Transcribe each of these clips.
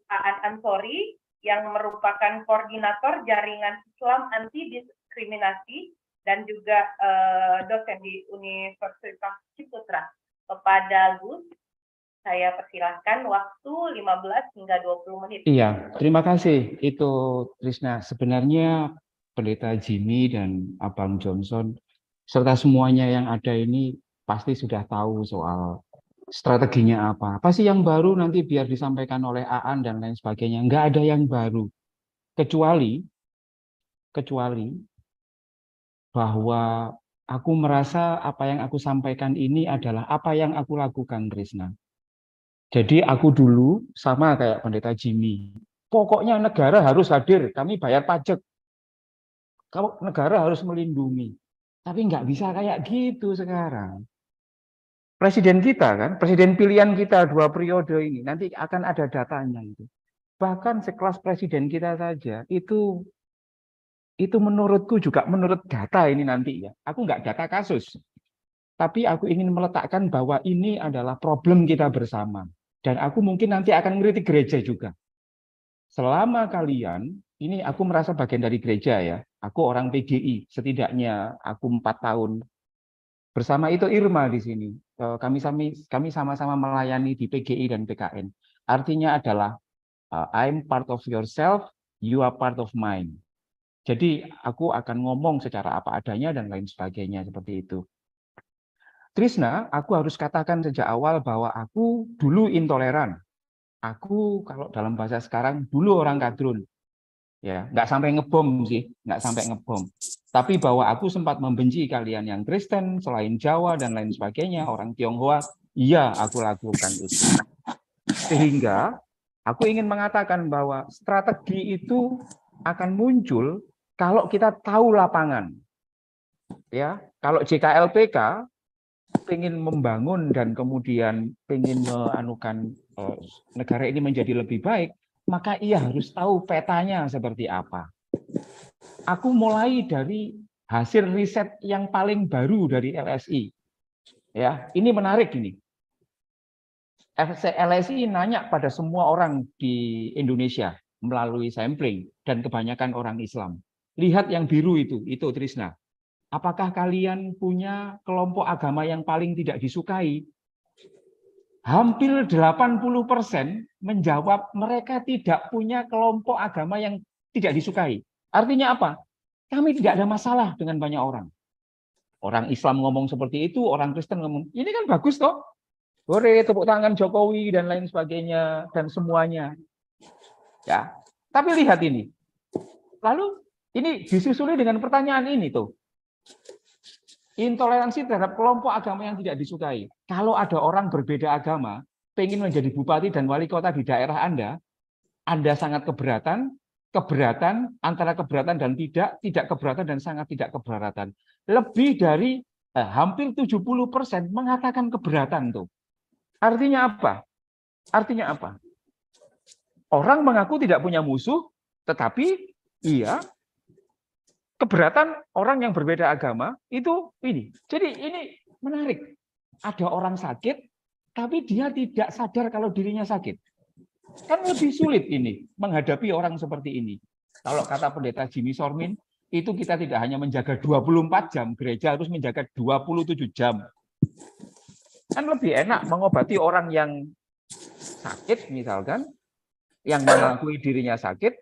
Aan Ansori yang merupakan koordinator jaringan Islam anti diskriminasi dan juga dosen di Universitas Ciputra. Kepada Gus, saya persilahkan waktu 15 hingga 20 menit. Iya, terima kasih. Itu Trisna. Sebenarnya Pendeta Jimmy dan Abang Johnson serta semuanya yang ada ini pasti sudah tahu soal strateginya apa. Apa sih yang baru nanti biar disampaikan oleh Aan dan lain sebagainya. Nggak ada yang baru. Kecuali bahwa aku merasa apa yang aku sampaikan ini adalah apa yang aku lakukan, Trisna. Jadi aku dulu sama kayak Pendeta Jimmy. Pokoknya negara harus hadir, kami bayar pajak. Kalau negara harus melindungi. Tapi nggak bisa kayak gitu sekarang. Presiden kita kan, presiden pilihan kita 2 periode ini, nanti akan ada datanya itu. Bahkan sekelas presiden kita saja, itu menurutku juga menurut data ini nanti ya. Aku nggak data kasus, tapi aku ingin meletakkan bahwa ini adalah problem kita bersama. Dan aku mungkin nanti akan ngeritik gereja juga. Selama kalian, ini aku merasa bagian dari gereja ya. Aku orang PGI, setidaknya aku 4 tahun. Bersama itu Irma di sini. Kami sama-sama melayani di PGI dan PKN. Artinya adalah I'm part of yourself, you are part of mine. Jadi aku akan ngomong secara apa adanya dan lain sebagainya seperti itu. Trisna, aku harus katakan sejak awal bahwa aku dulu intoleran. Aku kalau dalam bahasa sekarang dulu orang kadrun. Ya, nggak sampai ngebom sih, nggak sampai ngebom. Tapi bahwa aku sempat membenci kalian yang Kristen, selain Jawa dan lain sebagainya, orang Tionghoa, iya aku lakukan itu. Sehingga aku ingin mengatakan bahwa strategi itu akan muncul kalau kita tahu lapangan. Ya, kalau JKLPK ingin membangun dan kemudian ingin menganukan negara ini menjadi lebih baik, maka ia harus tahu petanya seperti apa. Aku mulai dari hasil riset yang paling baru dari LSI. Ya, ini menarik ini. LSI nanya pada semua orang di Indonesia melalui sampling dan kebanyakan orang Islam. Lihat yang biru itu Trisna. Apakah kalian punya kelompok agama yang paling tidak disukai? Hampir 80% menjawab mereka tidak punya kelompok agama yang tidak disukai. Artinya apa? Kami tidak ada masalah dengan banyak orang. Orang Islam ngomong seperti itu, orang Kristen ngomong, ini kan bagus toh. Hore, tepuk tangan Jokowi dan lain sebagainya dan semuanya. Ya. Tapi lihat ini. Lalu ini disusuli dengan pertanyaan ini tuh. Intoleransi terhadap kelompok agama yang tidak disukai. Kalau ada orang berbeda agama, pengen menjadi bupati dan wali kota di daerah Anda sangat keberatan, antara keberatan dan tidak keberatan dan sangat tidak keberatan. Lebih dari hampir 70% mengatakan keberatan tuh. Artinya apa? Artinya apa? Orang mengaku tidak punya musuh, tetapi iya keberatan orang yang berbeda agama itu ini. Jadi ini menarik. Ada orang sakit, tapi dia tidak sadar kalau dirinya sakit. Kan lebih sulit ini menghadapi orang seperti ini. Kalau kata Pendeta Jimmy Sormin, itu kita tidak hanya menjaga 24 jam, gereja harus menjaga 27 jam. Kan lebih enak mengobati orang yang sakit misalkan, yang mengakui dirinya sakit,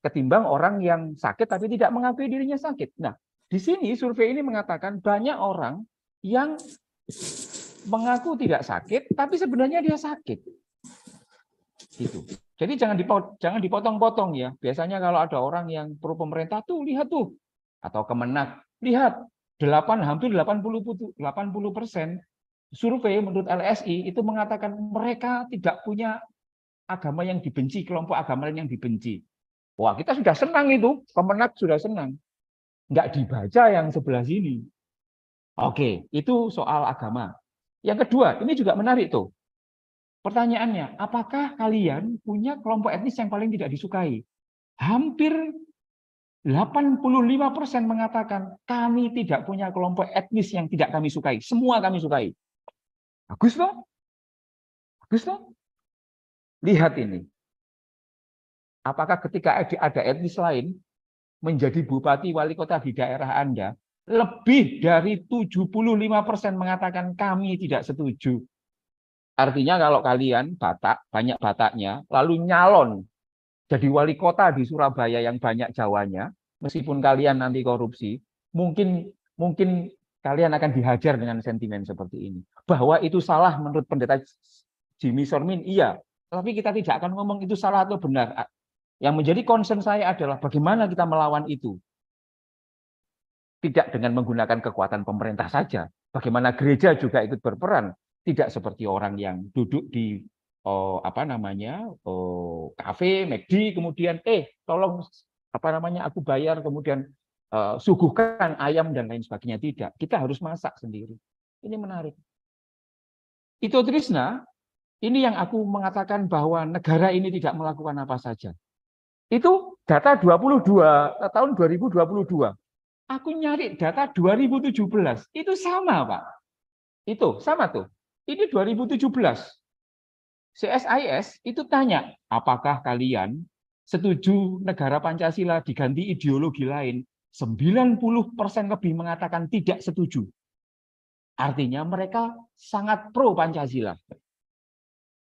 ketimbang orang yang sakit tapi tidak mengakui dirinya sakit. Nah, di sini survei ini mengatakan banyak orang yang mengaku tidak sakit, tapi sebenarnya dia sakit. Gitu. Jadi jangan dipotong-potong ya. Biasanya kalau ada orang yang pro pemerintah tuh lihat tuh, atau Kemenak, lihat hampir 80% survei menurut LSI itu mengatakan mereka tidak punya agama yang dibenci, kelompok agama lain yang dibenci. Wah, kita sudah senang itu, Kemenak sudah senang. Nggak dibaca yang sebelah sini. Oke, itu soal agama. Yang kedua, ini juga menarik tuh. Pertanyaannya, apakah kalian punya kelompok etnis yang paling tidak disukai? Hampir 85% mengatakan kami tidak punya kelompok etnis yang tidak kami sukai. Semua kami sukai. Bagus toh? Bagus toh? Lihat ini. Apakah ketika ada etnis lain menjadi bupati wali kota di daerah Anda, lebih dari 75% mengatakan kami tidak setuju. Artinya kalau kalian Batak, banyak Bataknya, lalu nyalon jadi wali kota di Surabaya yang banyak Jawanya, meskipun kalian nanti korupsi, mungkin kalian akan dihajar dengan sentimen seperti ini. Bahwa itu salah menurut pendeta Jimmy Sormin, iya. Tapi kita tidak akan ngomong itu salah atau benar. Yang menjadi concern saya adalah bagaimana kita melawan itu. Tidak dengan menggunakan kekuatan pemerintah saja. Bagaimana gereja juga ikut berperan. Tidak seperti orang yang duduk di kafe, McD, kemudian tolong aku bayar, kemudian suguhkan ayam dan lain sebagainya. Tidak, kita harus masak sendiri. Ini menarik. Itu Trisna, ini yang aku mengatakan bahwa negara ini tidak melakukan apa saja. Itu data tahun 2022. Aku nyari data 2017. Itu sama, Pak. Itu sama tuh. Ini 2017. CSIS itu tanya, apakah kalian setuju negara Pancasila diganti ideologi lain? 90% lebih mengatakan tidak setuju. Artinya mereka sangat pro Pancasila.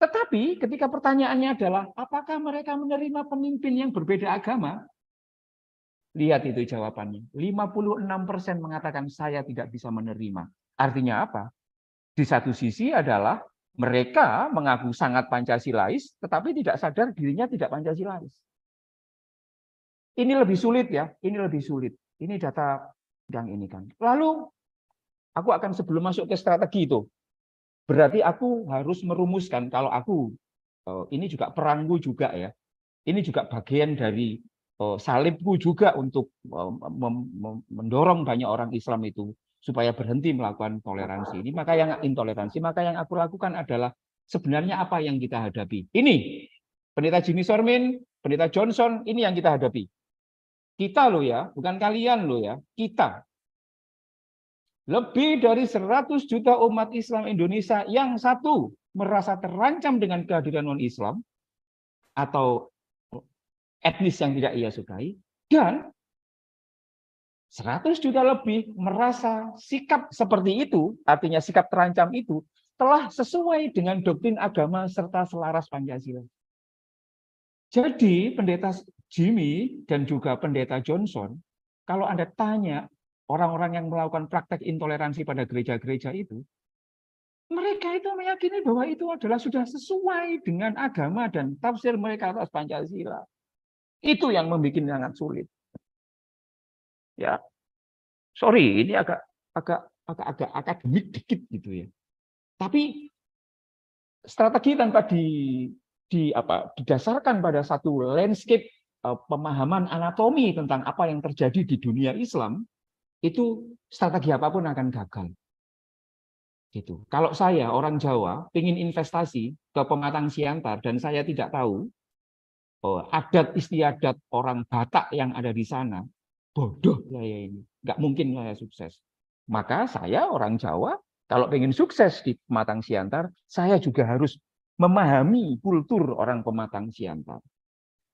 Tetapi ketika pertanyaannya adalah, apakah mereka menerima pemimpin yang berbeda agama? Lihat itu jawabannya. 56% mengatakan saya tidak bisa menerima. Artinya apa? Di satu sisi adalah mereka mengaku sangat Pancasilais, tetapi tidak sadar dirinya tidak Pancasilais. Ini lebih sulit ya, ini lebih sulit. Ini data yang ini kan. Lalu aku akan sebelum masuk ke strategi itu, berarti aku harus merumuskan kalau aku, ini juga peranku juga ya, ini juga bagian dari salibku juga untuk mendorong banyak orang Islam itu supaya berhenti melakukan toleransi ini, maka yang intoleransi, maka yang aku lakukan adalah sebenarnya apa yang kita hadapi. Ini pendeta Jimmy Sormin, pendeta Johnson, ini yang kita hadapi. Kita loh ya, bukan kalian loh ya, kita. Lebih dari 100 juta umat Islam Indonesia yang satu merasa terancam dengan kehadiran non-Islam atau etnis yang tidak ia sukai, dan 100 juta lebih merasa sikap seperti itu, artinya sikap terancam itu, telah sesuai dengan doktrin agama serta selaras Pancasila. Jadi pendeta Jimmy dan juga pendeta Johnson, kalau Anda tanya orang-orang yang melakukan praktek intoleransi pada gereja-gereja itu, mereka itu meyakini bahwa itu adalah sudah sesuai dengan agama dan tafsir mereka atas Pancasila. Itu yang membuat sangat sulit. Ya, sorry, ini agak akademik dikit gitu ya. Tapi strategi tanpa didasarkan pada satu landscape pemahaman anatomi tentang apa yang terjadi di dunia Islam, itu strategi apapun akan gagal. Gitu. Kalau saya orang Jawa ingin investasi ke Pematang Siantar dan saya tidak tahu adat istiadat orang Batak yang ada di sana, bodoh saya ini, nggak mungkin saya sukses. Maka saya orang Jawa, kalau pengen sukses di Pematang Siantar, saya juga harus memahami kultur orang Pematang Siantar.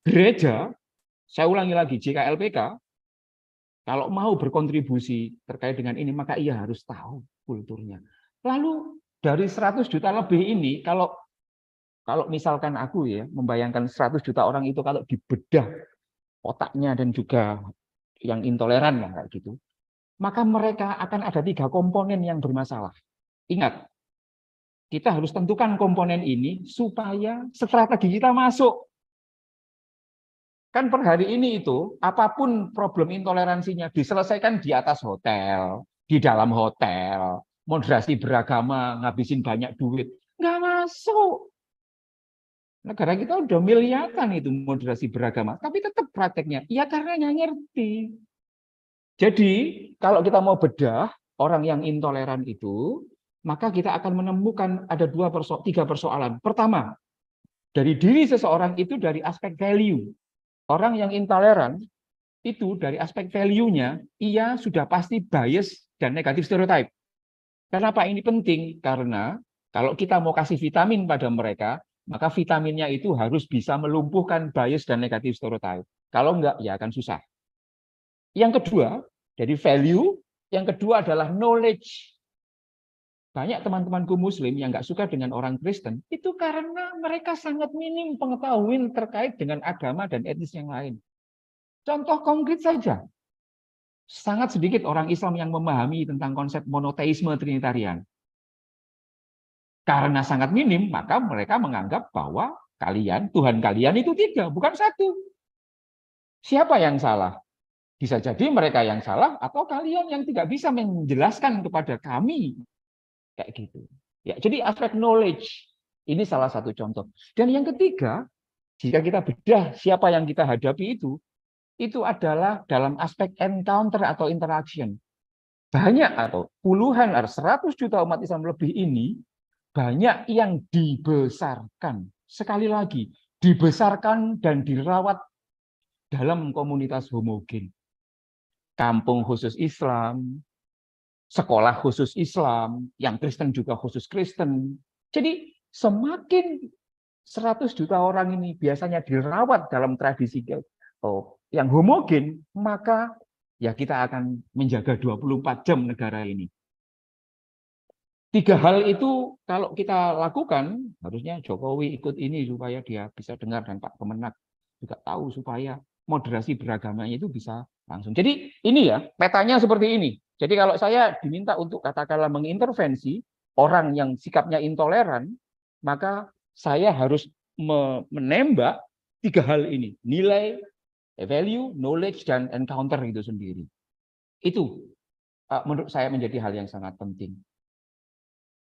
Gereja, saya ulangi lagi, JKLPK, kalau mau berkontribusi terkait dengan ini, maka ia harus tahu kulturnya. Lalu dari 100 juta lebih ini, kalau misalkan aku ya, membayangkan 100 juta orang itu kalau dibedah otaknya dan juga yang intoleran lah kayak gitu, maka mereka akan ada 3 komponen yang bermasalah. Ingat, kita harus tentukan komponen ini supaya strategi kita masuk. Kan per hari ini itu, apapun problem intoleransinya diselesaikan di atas hotel, di dalam hotel, moderasi beragama, ngabisin banyak duit. Nggak masuk. Negara kita udah miliaran itu moderasi beragama, tapi tetap prakteknya. Ya karena nggak ngerti. Jadi, kalau kita mau bedah orang yang intoleran itu, maka kita akan menemukan ada 3 persoalan. Pertama, dari diri seseorang itu dari aspek value. Orang yang intoleran itu dari aspek value-nya, ia sudah pasti bias dan negatif stereotype. Kenapa ini penting? Karena kalau kita mau kasih vitamin pada mereka, maka vitaminnya itu harus bisa melumpuhkan bias dan negatif stereotype. Kalau enggak, ya akan susah. Yang kedua, dari value, yang kedua adalah knowledge. Banyak teman-temanku Muslim yang nggak suka dengan orang Kristen, itu karena mereka sangat minim pengetahuan terkait dengan agama dan etnis yang lain. Contoh konkret saja, sangat sedikit orang Islam yang memahami tentang konsep monoteisme trinitarian. Karena sangat minim, maka mereka menganggap bahwa Tuhan kalian itu 3, bukan 1. Siapa yang salah? Bisa jadi mereka yang salah atau kalian yang tidak bisa menjelaskan kepada kami. Kayak gitu. Ya, jadi aspek knowledge ini salah satu contoh. Dan yang ketiga, jika kita bedah siapa yang kita hadapi itu adalah dalam aspek encounter atau interaction. Banyak atau puluhan atau 100 juta umat Islam lebih ini banyak yang dibesarkan. Sekali lagi, dibesarkan dan dirawat dalam komunitas homogen. Kampung khusus Islam, sekolah khusus Islam, yang Kristen juga khusus Kristen. Jadi semakin 100 juta orang ini biasanya dirawat dalam tradisi yang homogen, maka ya kita akan menjaga 24 jam negara ini. 3 hal itu kalau kita lakukan, harusnya Jokowi ikut ini supaya dia bisa dengar dan Pak Kemenak juga tahu supaya moderasi beragamanya itu bisa langsung. Jadi ini ya, petanya seperti ini. Jadi kalau saya diminta untuk katakanlah mengintervensi orang yang sikapnya intoleran, maka saya harus menembak 3 hal ini. Nilai, value, knowledge, dan encounter itu sendiri. Itu menurut saya menjadi hal yang sangat penting.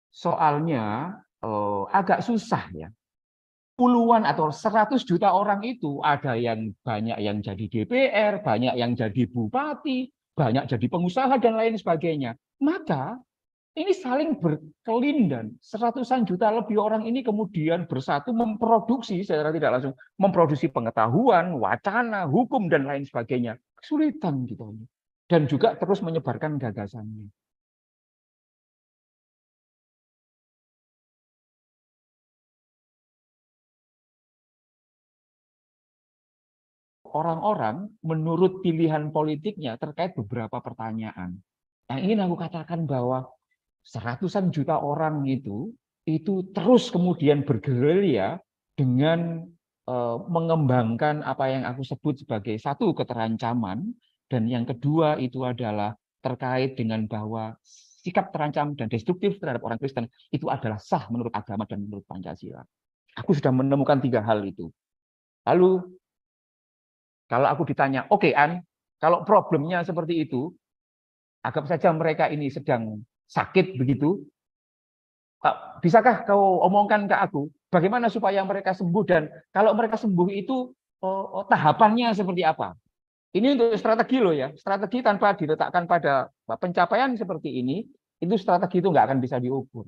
Soalnya agak susah ya. Puluhan atau 100 juta orang itu ada yang banyak yang jadi DPR, banyak yang jadi bupati, banyak jadi pengusaha dan lain sebagainya. Maka ini saling berkelindan. 100-an juta lebih orang ini kemudian bersatu memproduksi secara tidak langsung memproduksi pengetahuan, wacana, hukum dan lain sebagainya. Kesulitan gitu. Dan juga terus menyebarkan gagasannya. Orang-orang menurut pilihan politiknya terkait beberapa pertanyaan. Yang ingin aku katakan bahwa 100-an juta orang itu terus kemudian bergerilya dengan mengembangkan apa yang aku sebut sebagai satu keterancaman, dan yang kedua itu adalah terkait dengan bahwa sikap terancam dan destruktif terhadap orang Kristen itu adalah sah menurut agama dan menurut Pancasila. Aku sudah menemukan 3 hal itu. Lalu kalau aku ditanya, oke, An, kalau problemnya seperti itu, anggap saja mereka ini sedang sakit begitu, bisakah kau omongkan ke aku bagaimana supaya mereka sembuh, dan kalau mereka sembuh itu tahapannya seperti apa? Ini untuk strategi loh ya, strategi tanpa diletakkan pada pencapaian seperti ini, itu strategi itu nggak akan bisa diukur.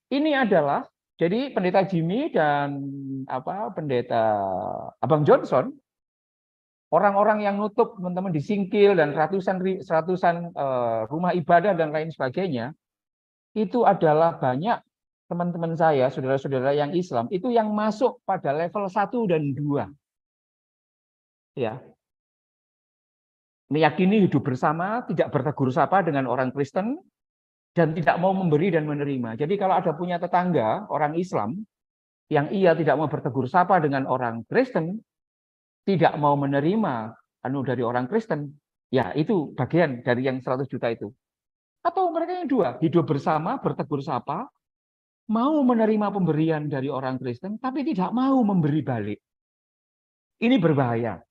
Ini adalah, jadi pendeta Jimmy dan pendeta Abang Johnson, orang-orang yang nutup teman-teman di Singkil dan ratusan rumah ibadah dan lain sebagainya, itu adalah banyak teman-teman saya, saudara-saudara yang Islam, itu yang masuk pada level 1 dan 2. Ya. Meyakini hidup bersama, tidak bertegur sapa dengan orang Kristen, dan tidak mau memberi dan menerima. Jadi kalau ada punya tetangga, orang Islam, yang ia tidak mau bertegur sapa dengan orang Kristen, tidak mau menerima dari orang Kristen, ya itu bagian dari yang 100 juta itu. Atau mereka yang 2, hidup bersama, bertegur sapa, mau menerima pemberian dari orang Kristen, tapi tidak mau memberi balik. Ini berbahaya.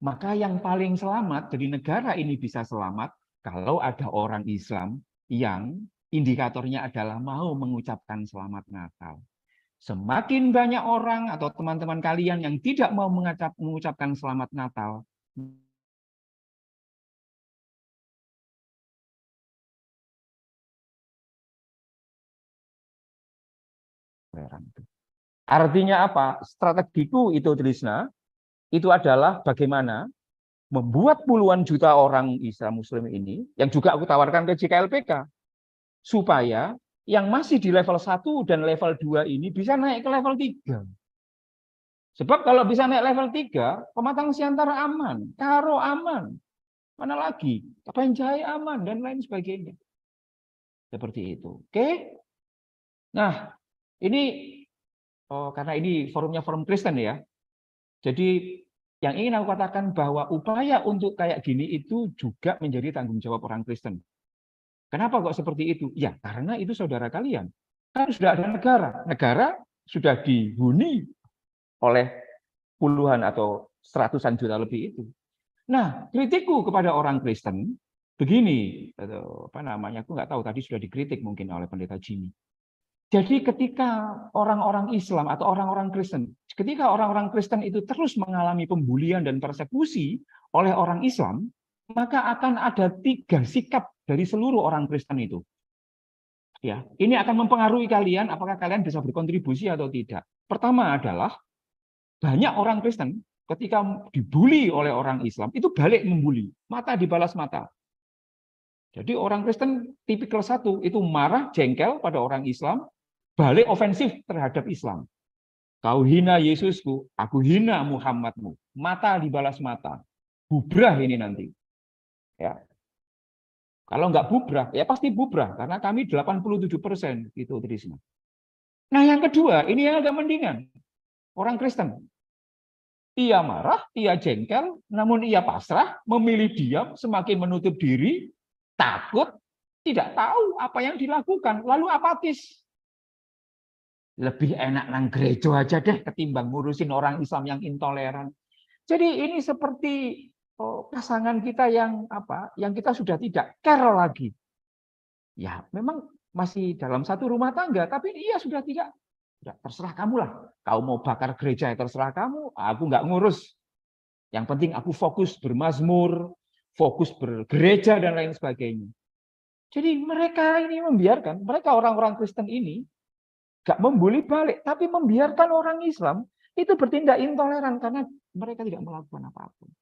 Maka yang paling selamat, jadi negara ini bisa selamat, kalau ada orang Islam yang indikatornya adalah mau mengucapkan selamat Natal. Semakin banyak orang atau teman-teman kalian yang tidak mau mengucapkan selamat Natal, artinya apa? Strategiku itu, Trisna, itu adalah bagaimana membuat puluhan juta orang Islam Muslim ini, yang juga aku tawarkan ke JKLPK, supaya yang masih di level 1 dan level 2 ini bisa naik ke level 3. Sebab kalau bisa naik level 3, Pematang Siantar aman, Karo aman, mana lagi, Kabanjaya aman, dan lain sebagainya. Seperti itu. Oke? Nah, ini karena ini forumnya forum Kristen ya. Jadi yang ingin aku katakan bahwa upaya untuk kayak gini itu juga menjadi tanggung jawab orang Kristen. Kenapa kok seperti itu? Ya, karena itu saudara kalian. Kan sudah ada negara. Negara sudah dihuni oleh puluhan atau seratusan juta lebih itu. Nah, kritikku kepada orang Kristen begini, atau apa namanya? Aku nggak tahu tadi sudah dikritik mungkin oleh pendeta Jimmy. Jadi ketika orang-orang Islam atau orang-orang Kristen, ketika orang-orang Kristen itu terus mengalami pembulian dan persekusi oleh orang Islam, maka akan ada 3 sikap dari seluruh orang Kristen itu. Ya, ini akan mempengaruhi kalian apakah kalian bisa berkontribusi atau tidak. Pertama adalah banyak orang Kristen ketika dibully oleh orang Islam itu balik membuli, mata dibalas mata. Jadi orang Kristen tipikal 1 itu marah, jengkel pada orang Islam, balik ofensif terhadap Islam. Kau hina Yesusku, aku hina Muhammadmu. Mata dibalas mata. Bubrah ini nanti. Ya. Kalau nggak bubrah, ya pasti bubrah. Karena kami 87% gitu, Trisna. Nah yang kedua, ini yang agak mendingan. Orang Kristen. Ia marah, ia jengkel, namun ia pasrah, memilih diam, semakin menutup diri, takut, tidak tahu apa yang dilakukan, lalu apatis. Lebih enak nang gereja aja deh ketimbang ngurusin orang Islam yang intoleran. Jadi ini seperti pasangan kita yang yang kita sudah tidak care lagi. Ya, memang masih dalam satu rumah tangga, tapi dia sudah tidak terserah kamu lah. Kau mau bakar gereja ya terserah kamu, aku nggak ngurus. Yang penting aku fokus bermazmur, fokus bergereja dan lain sebagainya. Jadi mereka ini membiarkan, mereka orang-orang Kristen ini gak membuli balik, tapi membiarkan orang Islam itu bertindak intoleran karena mereka tidak melakukan apapun.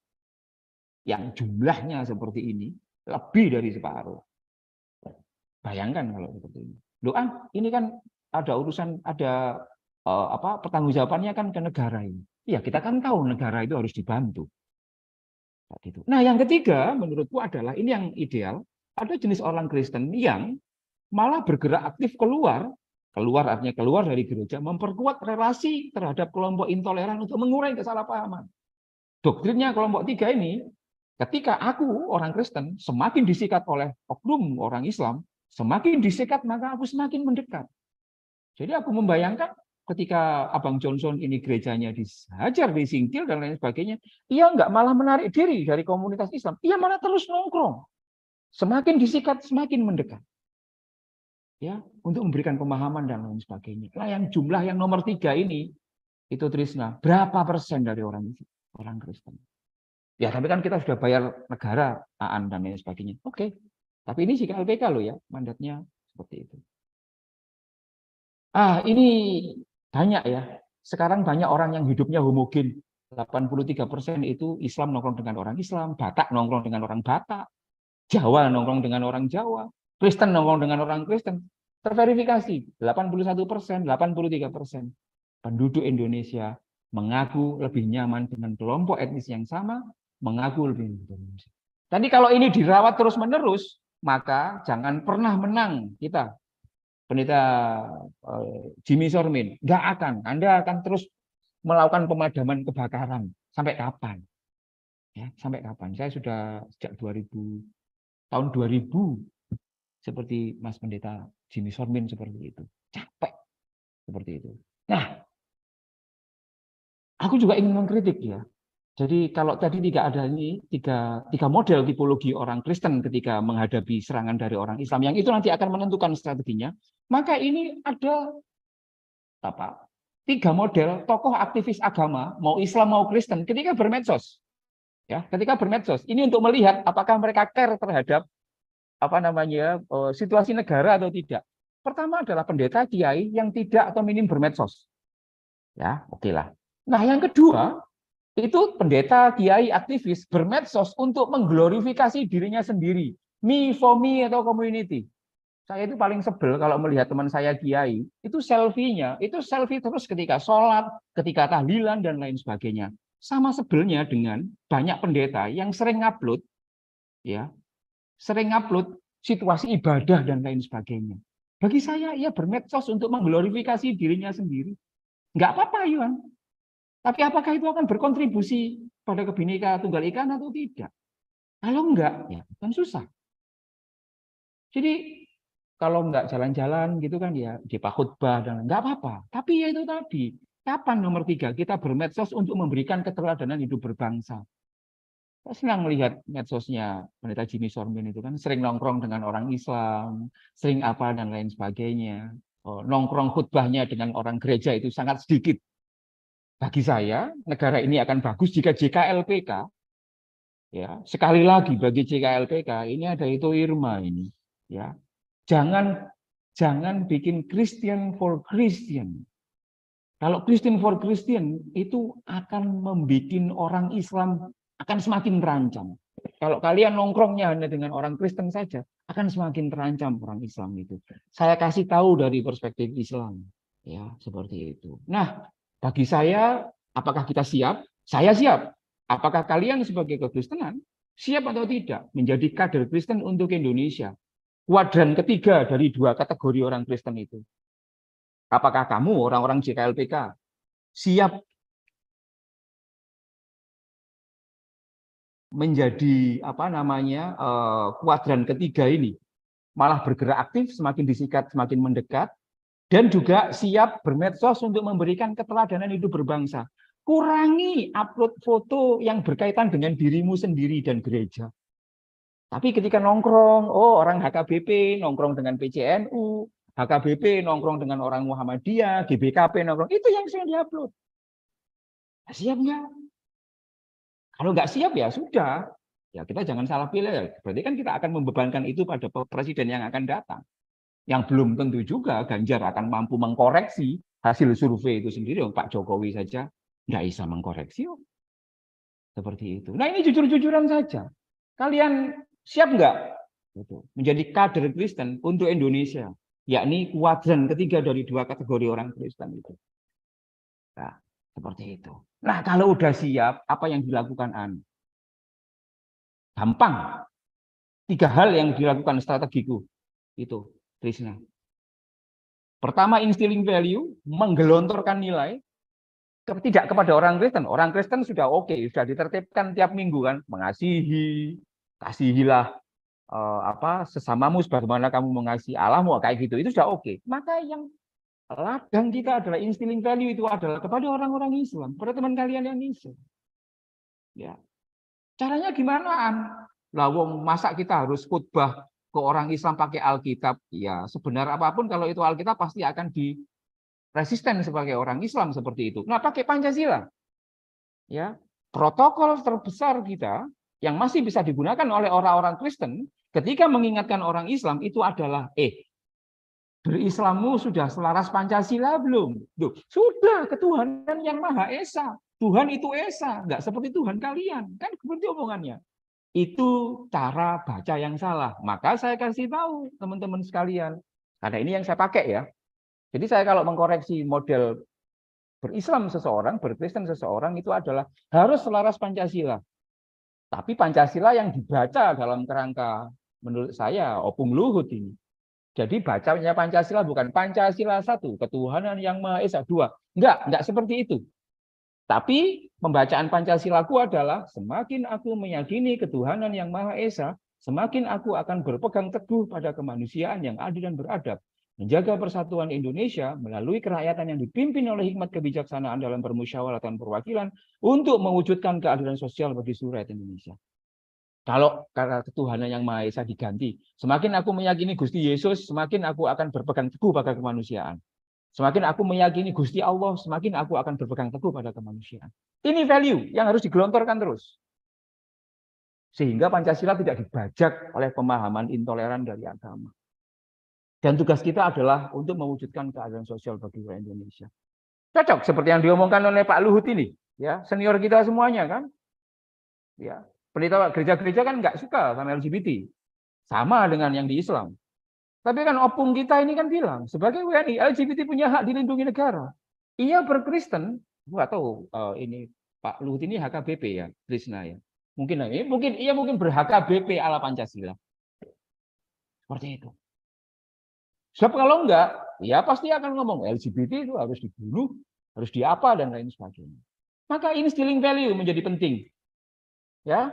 Yang jumlahnya seperti ini, lebih dari separuh. Bayangkan kalau seperti ini. Doa, ini kan ada urusan, ada pertanggungjawabannya kan ke negara ini. Ya, kita kan tahu negara itu harus dibantu. Nah, yang ketiga menurutku adalah ini yang ideal, ada jenis orang Kristen yang malah bergerak aktif keluar artinya keluar dari gereja, memperkuat relasi terhadap kelompok intoleran untuk mengurangi kesalahpahaman. Doktrinnya kelompok 3 ini, ketika aku orang Kristen semakin disikat oleh oknum orang Islam, semakin disikat maka aku semakin mendekat. Jadi aku membayangkan ketika Abang Johnson ini gerejanya dihajar, disingkil dan lain sebagainya, ia nggak malah menarik diri dari komunitas Islam, ia malah terus nongkrong. Semakin disikat, semakin mendekat. Ya, untuk memberikan pemahaman dan lain sebagainya. Nah, yang jumlah yang nomor 3 ini, itu Trisna, berapa persen dari orang Kristen? Ya, tapi kan kita sudah bayar negara, AAN dan lain sebagainya. Oke, tapi ini sikap LPK loh ya, mandatnya seperti itu. Ini banyak ya. Sekarang banyak orang yang hidupnya homogen. 83% itu Islam nongkrong dengan orang Islam, Batak nongkrong dengan orang Batak, Jawa nongkrong dengan orang Jawa, Kristen nongkrong dengan orang Kristen. Terverifikasi 81%, 83% penduduk Indonesia mengaku lebih nyaman dengan kelompok etnis yang sama, mengaku lebih Indonesia. Jadi kalau ini dirawat terus-menerus, maka jangan pernah menang kita. Pendeta Jimmy Sormin, nggak akan. Anda akan terus melakukan pemadaman kebakaran. Sampai kapan? Ya, sampai kapan? Saya sudah sejak tahun 2000 seperti Mas Pendeta Jimmy Sormin seperti itu. Capek seperti itu. Nah, aku juga ingin mengkritik ya. Jadi kalau tadi tidak ada ini tiga model tipologi orang Kristen ketika menghadapi serangan dari orang Islam yang itu nanti akan menentukan strateginya, maka ini ada 3 model tokoh aktivis agama, mau Islam mau Kristen, ketika bermedsos. Ya, ketika bermedsos. Ini untuk melihat apakah mereka care terhadap situasi negara atau tidak. Pertama adalah pendeta kiai yang tidak atau minim bermedsos. Ya, oke lah. Nah, yang kedua itu pendeta kiai aktivis bermedsos untuk mengglorifikasi dirinya sendiri. Me for me atau community. Saya itu paling sebel kalau melihat teman saya kiai, itu selfie-nya, itu selfie terus ketika sholat, ketika tahlilan, dan lain sebagainya. Sama sebelnya dengan banyak pendeta yang sering ngupload, ya, sering ngupload situasi ibadah dan lain sebagainya. Bagi saya, ia bermedsos untuk mengglorifikasi dirinya sendiri. Nggak apa-apa, Yuan. Tapi apakah itu akan berkontribusi pada Bhinneka Tunggal Ika atau tidak? Kalau enggak, ya kan susah. Jadi kalau enggak jalan-jalan gitu kan ya di khutbah dan enggak apa-apa. Tapi ya itu tadi, kapan nomor 3 kita bermedsos untuk memberikan keteladanan hidup berbangsa. Saya senang melihat medsosnya Pendeta Jimmy Sormin itu kan sering nongkrong dengan orang Islam, sering apa dan lain sebagainya. Oh, nongkrong khutbahnya dengan orang gereja itu sangat sedikit. Bagi saya, negara ini akan bagus jika JKLPK, ya sekali lagi bagi JKLPK ini ada itu Irma ini, ya jangan bikin Christian for Christian. Kalau Christian for Christian itu akan membuat orang Islam akan semakin terancam. Kalau kalian nongkrongnya hanya dengan orang Kristen saja, akan semakin terancam orang Islam itu. Saya kasih tahu dari perspektif Islam, ya seperti itu. Nah, bagi saya, apakah kita siap? Saya siap. Apakah kalian sebagai kekristenan siap atau tidak menjadi kader Kristen untuk Indonesia? Kuadran ketiga dari 2 kategori orang Kristen itu. Apakah kamu orang-orang JKLPK siap menjadi kuadran ketiga ini, malah bergerak aktif, semakin disikat semakin mendekat, dan juga siap bermedsos untuk memberikan keteladanan hidup berbangsa. Kurangi upload foto yang berkaitan dengan dirimu sendiri dan gereja. Tapi ketika nongkrong, oh orang HKBP nongkrong dengan PCNU, HKBP nongkrong dengan orang Muhammadiyah, GBKP nongkrong, itu yang saya diupload. Siap nggak? Kalau nggak siap ya sudah, ya kita jangan salah pilih. Berarti kan kita akan membebankan itu pada presiden yang akan datang. Yang belum tentu juga Ganjar akan mampu mengkoreksi hasil survei itu sendiri. Pak Jokowi saja nggak bisa mengkoreksi. Seperti itu. Nah ini jujur-jujuran saja. Kalian siap nggak menjadi kader Kristen untuk Indonesia? Yakni kuadran ketiga dari 2 kategori orang Kristen itu. Nah, seperti itu. Nah, kalau udah siap, apa yang dilakukan Anda? Gampang. 3 hal yang dilakukan strategiku. Itu, Trisna. Pertama, instilling value, menggelontorkan nilai. Tidak kepada orang Kristen. Orang Kristen sudah oke, sudah ditertibkan tiap minggu kan. Mengasihi, kasihilah sesamamu sebagaimana kamu mengasihi Allahmu, kayak gitu. Itu sudah oke. Maka yang ladang kita adalah instilling value itu adalah kepada orang-orang Islam, pada teman kalian yang Islam. Ya. Caranya gimana? Lah wong masa kita harus khutbah ke orang Islam pakai Alkitab? Ya, sebenar apapun kalau itu Alkitab pasti akan diresisten sebagai orang Islam seperti itu. Nah, pakai Pancasila. Ya. Protokol terbesar kita yang masih bisa digunakan oleh orang-orang Kristen ketika mengingatkan orang Islam itu adalah berislammu sudah selaras Pancasila belum? Duh, sudah, ketuhanan yang Maha Esa. Tuhan itu Esa, nggak seperti Tuhan kalian. Kan seperti omongannya. Itu cara baca yang salah. Maka saya kasih tahu teman-teman sekalian. Karena ini yang saya pakai ya. Jadi saya kalau mengkoreksi model berislam seseorang, berkristen seseorang itu adalah harus selaras Pancasila. Tapi Pancasila yang dibaca dalam kerangka menurut saya Opung Luhut ini. Jadi bacanya Pancasila bukan Pancasila 1, ketuhanan yang Maha Esa 2. Enggak seperti itu. Tapi pembacaan Pancasilaku adalah semakin aku meyakini ketuhanan yang Maha Esa, semakin aku akan berpegang teguh pada kemanusiaan yang adil dan beradab, menjaga persatuan Indonesia melalui kerakyatan yang dipimpin oleh hikmat kebijaksanaan dalam permusyawaratan perwakilan untuk mewujudkan keadilan sosial bagi seluruh rakyat Indonesia. Kalau karena ketuhanan yang Maha Esa diganti, semakin aku meyakini Gusti Yesus, semakin aku akan berpegang teguh pada kemanusiaan. Semakin aku meyakini Gusti Allah, semakin aku akan berpegang teguh pada kemanusiaan. Ini value yang harus digelontorkan terus. Sehingga Pancasila tidak dibajak oleh pemahaman intoleran dari agama. Dan tugas kita adalah untuk mewujudkan keadilan sosial bagi rakyat Indonesia. Cocok seperti yang diomongkan oleh Pak Luhut ini, ya, senior kita semuanya kan. Ya, pendeta gereja-gereja kan nggak suka sama LGBT. Sama dengan yang di Islam. Tapi kan opung kita ini kan bilang, sebagai WNI, LGBT punya hak dilindungi negara. Ia berkristen, nggak tahu ini Pak Luhut ini HKBP ya, Krishna ya. Mungkin ia mungkin ber-HKBP ala Pancasila. Seperti itu. Sebab kalau enggak, ya pasti akan ngomong LGBT itu harus dibunuh, harus diapa dan lain sebagainya. Maka instilling value menjadi penting. Ya,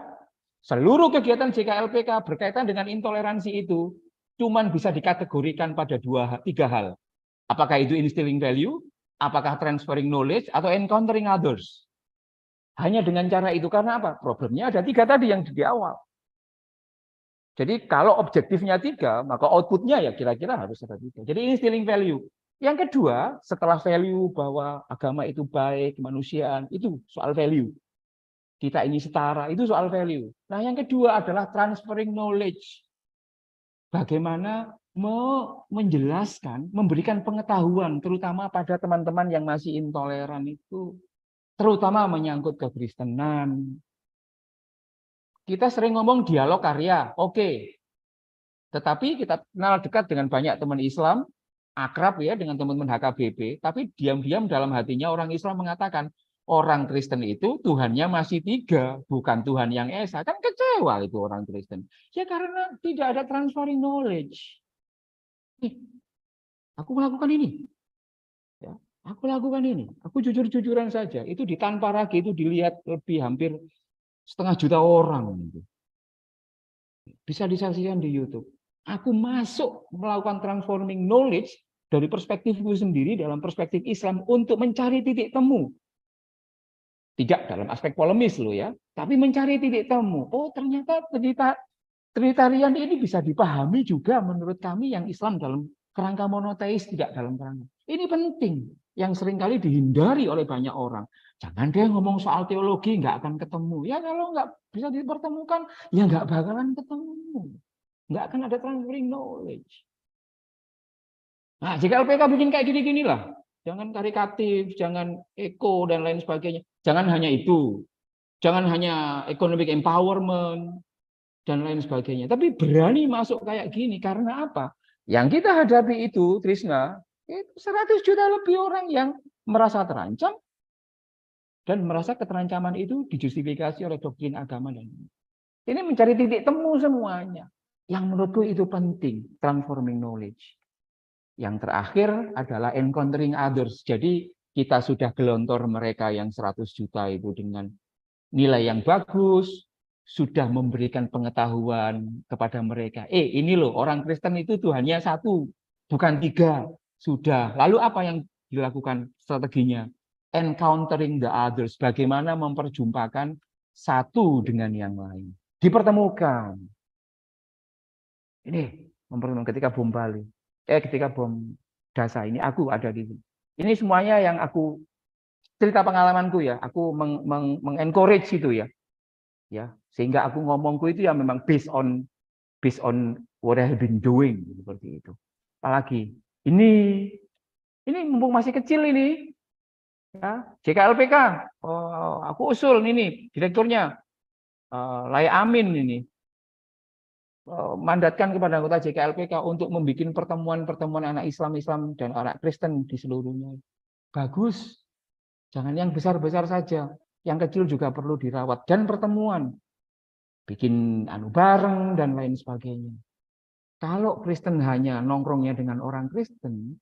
seluruh kegiatan JKLPK berkaitan dengan intoleransi itu cuman bisa dikategorikan pada tiga hal. Apakah itu instilling value, apakah transferring knowledge, atau encountering others. Hanya dengan cara itu, karena apa? Problemnya ada tiga tadi yang di awal. Jadi kalau objektifnya tiga, maka outputnya ya kira-kira harus ada tiga. Jadi instilling value. Yang kedua, setelah value bahwa agama itu baik, kemanusiaan, itu soal value. Kita ini setara, itu soal value. Nah yang kedua adalah transferring knowledge. Bagaimana menjelaskan, memberikan pengetahuan, terutama pada teman-teman yang masih intoleran itu, terutama menyangkut kekristenan. Kita sering ngomong dialog karya, oke. Tetapi kita kenal dekat dengan banyak teman Islam, akrab ya dengan teman-teman HKBP, tapi diam-diam dalam hatinya orang Islam mengatakan, orang Kristen itu Tuhannya masih tiga, bukan Tuhan yang esa. Kan kecewa itu orang Kristen. Ya karena tidak ada transferring knowledge. Aku melakukan ini. Ya, aku lakukan ini. Aku jujur-jujuran saja. Itu di Tanpa Ragi itu dilihat lebih hampir 1,5 juta orang. Bisa disaksikan di YouTube. Aku masuk melakukan transforming knowledge dari perspektifku sendiri dalam perspektif Islam untuk mencari titik temu. Tidak dalam aspek polemis loh ya, tapi mencari titik temu. Oh ternyata Trinitarian ini bisa dipahami juga menurut kami yang Islam dalam kerangka monoteis, tidak dalam kerangka. Ini penting, yang seringkali dihindari oleh banyak orang. Jangan dia ngomong soal teologi, nggak akan ketemu. Ya kalau nggak bisa dipertemukan, ya nggak bakalan ketemu. Nggak akan ada transferring knowledge. Nah, jika LPK bikin kayak gini-gini lah. Jangan karikatif, jangan eko, dan lain sebagainya. Jangan hanya itu. Jangan hanya economic empowerment, dan lain sebagainya. Tapi berani masuk kayak gini. Karena apa? Yang kita hadapi itu, Trisna, itu 100 juta lebih orang yang merasa terancam, dan merasa keterancaman itu dijustifikasi oleh doktrin agama. Dan ini mencari titik temu semuanya. Yang menurutku itu penting, transforming knowledge. Yang terakhir adalah encountering others. Jadi kita sudah gelontor mereka yang 100 juta itu dengan nilai yang bagus, sudah memberikan pengetahuan kepada mereka. Ini loh, orang Kristen itu Tuhannya satu, bukan tiga. Sudah. Lalu apa yang dilakukan strateginya? Encountering the others. Bagaimana memperjumpakan satu dengan yang lain. Dipertemukan. Ini mempertemukan ketika bom Bali. Ketika bom Dasa ini aku ada di sini. Ini semuanya yang aku cerita pengalamanku ya. Aku mengencourage itu ya. Ya, sehingga aku ngomongku itu ya memang based on what I have been doing seperti itu. Apalagi ini mumpung masih kecil ini. Ya, JKLPK. Oh, aku usul ini direkturnya Laya Amin ini. Mandatkan kepada anggota JKLPK untuk membuat pertemuan-pertemuan anak Islam dan anak Kristen di seluruhnya. Bagus. Jangan yang besar-besar saja. Yang kecil juga perlu dirawat. Dan pertemuan. Bikin bareng dan lain sebagainya. Kalau Kristen hanya nongkrongnya dengan orang Kristen,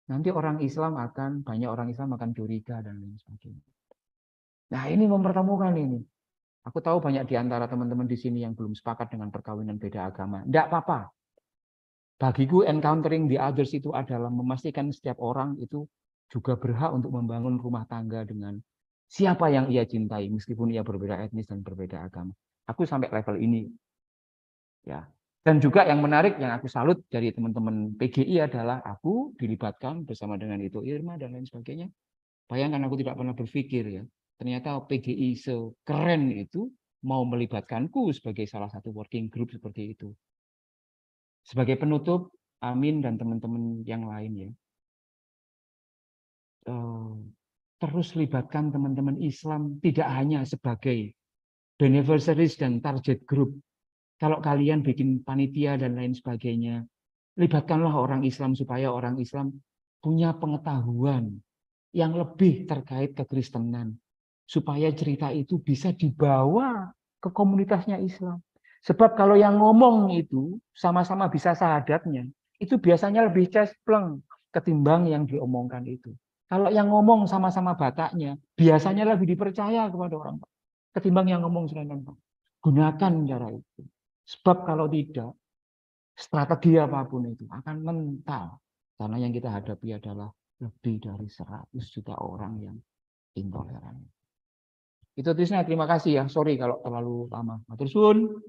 nanti banyak orang Islam akan curiga dan lain sebagainya. Nah ini mempertemukan ini. Aku tahu banyak di antara teman-teman di sini yang belum sepakat dengan perkawinan beda agama. Tidak apa-apa. Bagiku encountering the others itu adalah memastikan setiap orang itu juga berhak untuk membangun rumah tangga dengan siapa yang ia cintai, meskipun ia berbeda etnis dan berbeda agama. Aku sampai level ini. Ya. Dan juga yang menarik yang aku salut dari teman-teman PGI adalah aku dilibatkan bersama dengan itu Irma dan lain sebagainya. Bayangkan aku tidak pernah berpikir ya. Ternyata PGI sekeren itu mau melibatkanku sebagai salah satu working group seperti itu. Sebagai penutup, Amin dan teman-teman yang lain ya. Terus libatkan teman-teman Islam tidak hanya sebagai beneficiaries dan target group. Kalau kalian bikin panitia dan lain sebagainya, libatkanlah orang Islam supaya orang Islam punya pengetahuan yang lebih terkait kekristenan. Supaya cerita itu bisa dibawa ke komunitasnya Islam. Sebab kalau yang ngomong itu sama-sama bisa syahadatnya, itu biasanya lebih cespleng ketimbang yang diomongkan itu. Kalau yang ngomong sama-sama Bataknya, biasanya lebih dipercaya kepada orang ketimbang yang ngomong Sleman. Gunakan cara itu. Sebab kalau tidak, strategi apapun itu akan mental. Karena yang kita hadapi adalah lebih dari 100 juta orang yang intoleran. Itu Trisna, terima kasih ya. Sorry kalau terlalu lama. Matur suwun.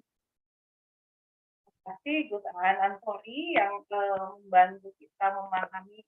Terima kasih Gus Aan Ansori yang membantu kita memahami